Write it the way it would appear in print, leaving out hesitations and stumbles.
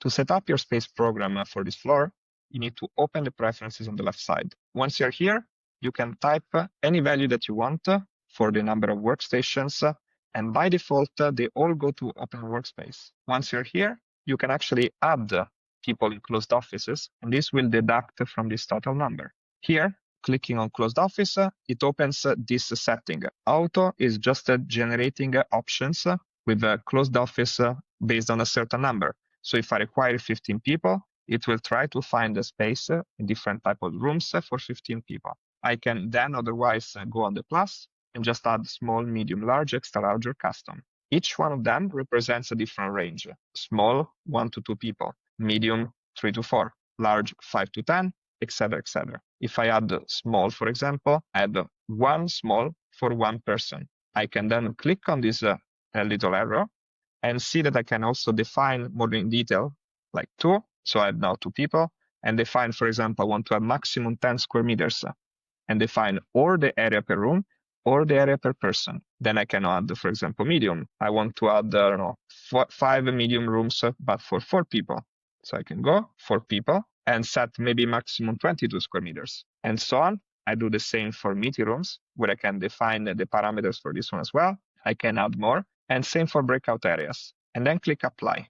To set up your space program for this floor, you need to open the preferences on the left side. Once you're here, you can type any value that you want for the number of workstations, and by default, they all go to open workspace. Once you're here, you can actually add people in closed offices, and this will deduct from this total number. Here, clicking on closed office, it opens this setting. Auto is just generating options with a closed office based on a certain number. So if I require 15 people, it will try to find a space in different type of rooms for 15 people. I can then otherwise go on the plus and just add small, medium, large, extra large, or custom. Each one of them represents a different range. Small, 1 to 2 people. Medium, 3 to 4. Large, 5 to 10, etc., etc. If I add small, for example, add one small for one person. I can then click on this little arrow and see that I can also define more in detail, like 2. So I have now 2 people, and define, for example, I want to have maximum 10 square meters, and define or the area per room or the area per person. Then I can add, for example, medium. I want to add, 5 medium rooms, but for 4 people. So I can go 4 people and set maybe maximum 22 square meters, and so on. I do the same for meeting rooms, where I can define the parameters for this one as well. I can add more, and same for breakout areas. And then click apply.